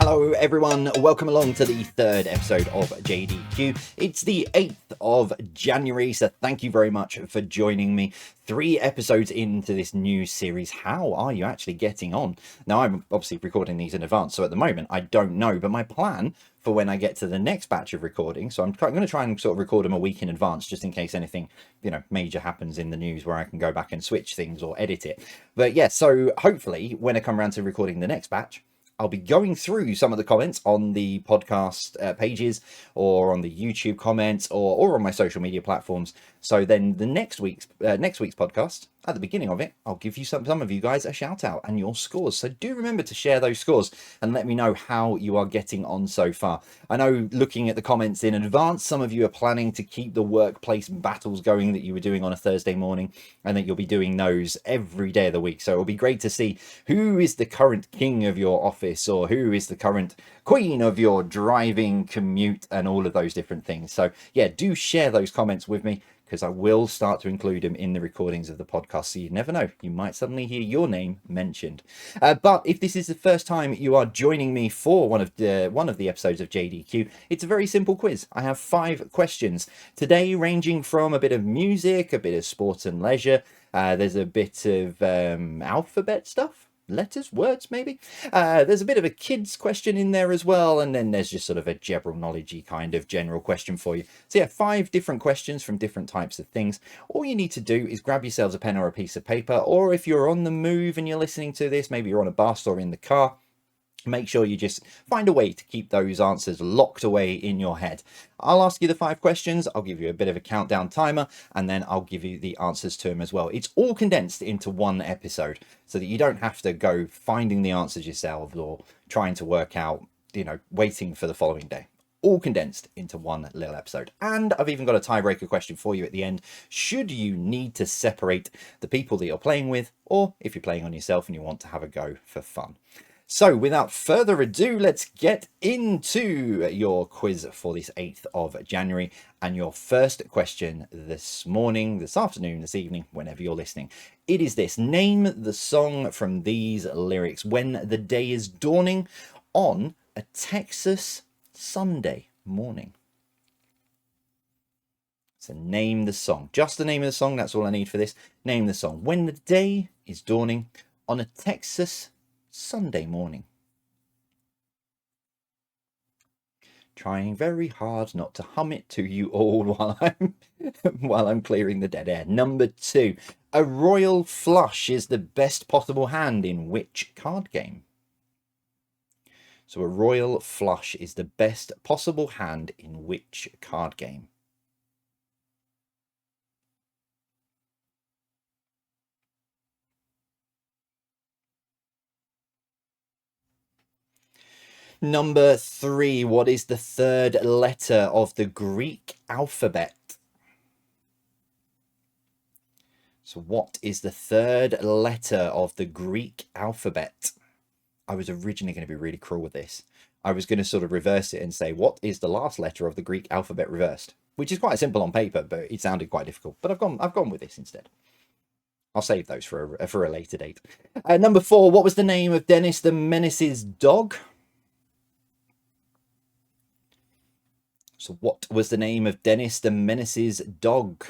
Hello everyone, welcome along to the third episode of JDQ. It's the 8th of January, so thank you very much for joining me. 3 episodes into this new series. How are you actually getting on? Now, I'm obviously recording these in advance, so at the moment I don't know, but my plan for when I get to the next batch of recording, so I'm going to try and sort of record them a week in advance, just in case anything, major happens in the news where I can go back and switch things or edit it. But yeah, so hopefully when I come around to recording the next batch, I'll be going through some of the comments on the podcast pages or on the YouTube comments or on my social media platforms. So then the next week's podcast, at the beginning of it, I'll give you some of you guys a shout out and your scores. So do remember to share those scores and let me know how you are getting on so far. I know looking at the comments in advance, some of you are planning to keep the workplace battles going that you were doing on a Thursday morning and that you'll be doing those every day of the week. So it'll be great to see who is the current king of your office or who is the current queen of your driving commute and all of those different things. So yeah, do share those comments with me, because I will start to include them in the recordings of the podcast. So you never know, you might suddenly hear your name mentioned. But if this is the first time you are joining me for one of the episodes of JDQ, it's a very simple quiz. I have 5 questions today, ranging from a bit of music, a bit of sports and leisure. There's a bit of alphabet stuff. Letters, words, maybe. There's a bit of a kids question in there as well, and then there's just sort of a Geberal Knowledge-y kind of general question for you. So yeah, 5 different questions from different types of things. All you need to do is grab yourselves a pen or a piece of paper, or if you're on the move and you're listening to this, maybe you're on a bus or in the car, make sure you just find a way to keep those answers locked away in your head. I'll ask you the 5 questions, I'll give you a bit of a countdown timer, and then I'll give you the answers to them as well. It's all condensed into one episode so that you don't have to go finding the answers yourself or trying to work out, waiting for the following day. All condensed into one little episode. And I've even got a tiebreaker question for you at the end, should you need to separate the people that you're playing with, or if you're playing on yourself and you want to have a go for fun. So without further ado, let's get into your quiz for this 8th of January. And your first question this morning, this afternoon, this evening, whenever you're listening, it is this: name the song from these lyrics. When the day is dawning on a Texas Sunday morning. So name the song. Just the name of the song, that's all I need for this. Name the song. When the day is dawning on a Texas Sunday morning. Trying very hard not to hum it to you all while I'm clearing the dead air. Number 2. A royal flush is the best possible hand in which card game? So a royal flush is the best possible hand in which card game? Number 3, what is the 3rd letter of the Greek alphabet? So what is the 3rd letter of the Greek alphabet? I was originally going to be really cruel with this. I was going to sort of reverse it and say, what is the last letter of the Greek alphabet reversed? Which is quite simple on paper, but it sounded quite difficult. But I've gone with this instead. I'll save those for a later date. Number 4, what was the name of Dennis the Menace's dog? So what was the name of Dennis the Menace's dog?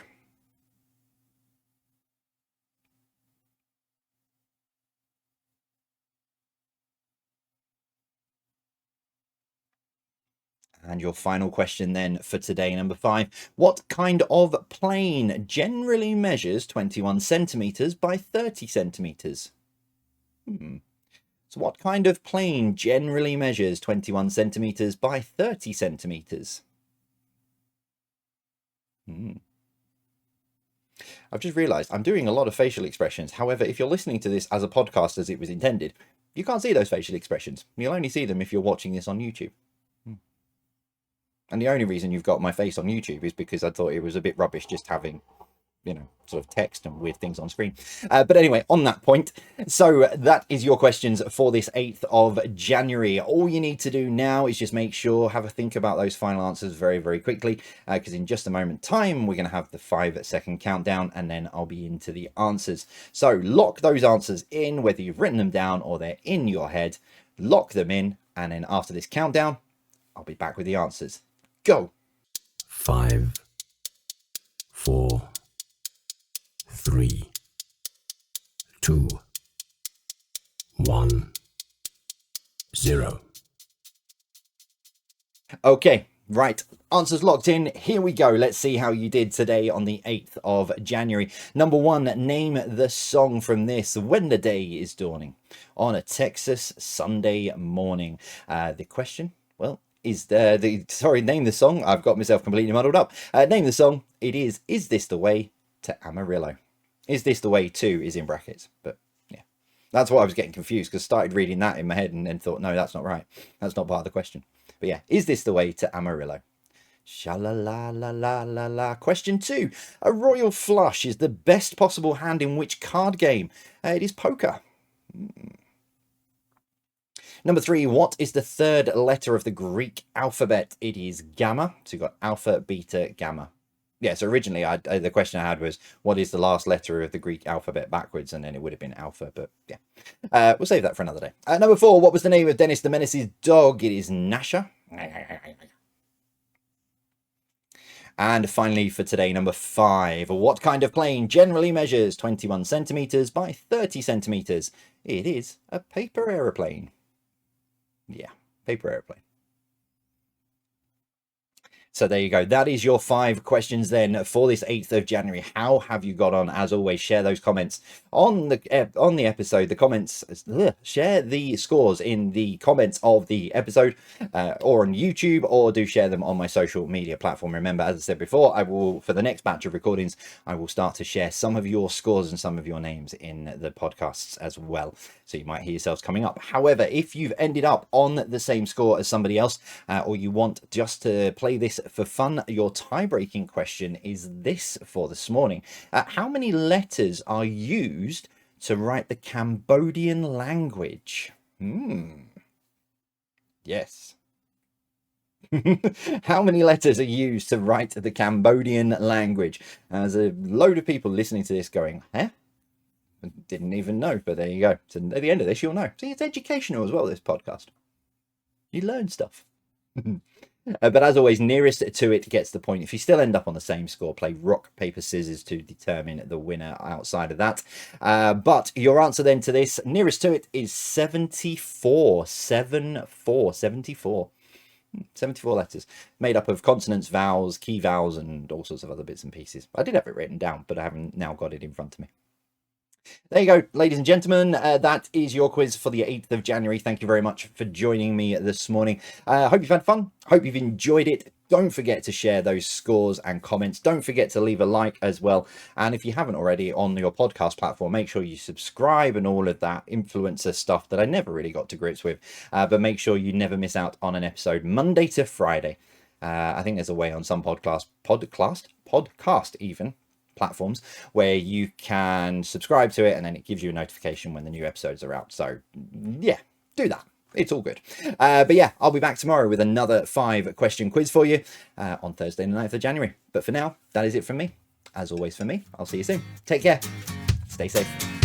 And your final question then for today, number 5. What kind of plane generally measures 21 centimeters by 30 centimeters? So what kind of plane generally measures 21 centimeters by 30 centimeters? I've just realized I'm doing a lot of facial expressions. However, if you're listening to this as a podcast as it was intended, you can't see those facial expressions. You'll only see them if you're watching this on YouTube. And the only reason you've got my face on YouTube is because I thought it was a bit rubbish just having, sort of text and weird things on screen. But anyway, on that point, so that is your questions for this 8th of January. All you need to do now is just make sure, have a think about those final answers very, very quickly, because in just a moment time, we're going to have the 5-second countdown and then I'll be into the answers. So lock those answers in, whether you've written them down or they're in your head, lock them in And then after this countdown, I'll be back with the answers. Go. 5, 4, 3, 2, 1, 0. Okay, right. Answers locked in. Here we go. Let's see how you did today on the 8th of January. Number 1, name the song from this. When the Day is Dawning on a Texas Sunday Morning. The question, well, is name the song. I've got myself completely muddled up. Name the song. It is This the Way to Amarillo? Is This the Way to is in brackets, but yeah, that's why I was getting confused, because I started reading that in my head and then thought, no, that's not right. That's not part of the question. But yeah, is this the way to Amarillo? Sha-la-la-la-la-la-la. Question 2. A royal flush is the best possible hand in which card game? It is poker. Number 3. What is the third letter of the Greek alphabet? It is gamma. So you've got alpha, beta, gamma. Yeah, so originally the question I had was, what is the last letter of the Greek alphabet backwards? And then it would have been alpha, but yeah. We'll save that for another day. Number 4. What was the name of Dennis the Menace's dog? It is Nasha. And finally for today, number 5. What kind of plane generally measures 21 centimeters by 30 centimeters? It is a paper aeroplane. Yeah, paper aeroplane. So there you go. That is your 5 questions then for this 8th of January. How have you got on? As always, share those comments on the episode. The comments, share the scores in the comments of the episode, or on YouTube, or do share them on my social media platform. Remember, as I said before, I will, for the next batch of recordings, I will start to share some of your scores and some of your names in the podcasts as well. So you might hear yourselves coming up. However, if you've ended up on the same score as somebody else, or you want just to play this for fun, your tie-breaking question is this for this morning. How many letters are used to write the Cambodian language? Yes. How many letters are used to write the Cambodian language? There's a load of people listening to this going, huh? Didn't even know, but there you go. So at the end of this, you'll know. See, it's educational as well, this podcast. You learn stuff. But as always, nearest to it gets the point. If you still end up on the same score, play rock, paper, scissors to determine the winner outside of that. But your answer then to this, nearest to it, is 74. 74. 74 letters, made up of consonants, vowels, key vowels, and all sorts of other bits and pieces. I did have it written down, but I haven't now got it in front of me. There you go, ladies and gentlemen. That is your quiz for the 8th of January. Thank you very much for joining me this morning. Hope you've had fun. Hope you've enjoyed it. Don't forget to share those scores and comments. Don't forget to leave a like as well. And if you haven't already on your podcast platform, make sure you subscribe and all of that influencer stuff that I never really got to grips with. But make sure you never miss out on an episode Monday to Friday. I think there's a way on some podcast even platforms where you can subscribe to it, and then it gives you a notification when the new episodes are out. So yeah, do that. It's all good. But yeah, I'll be back tomorrow with another 5-question quiz for you on Thursday the 9th of January. But for now, that is it from me. As always, for me, I'll see you soon. Take care. Stay safe.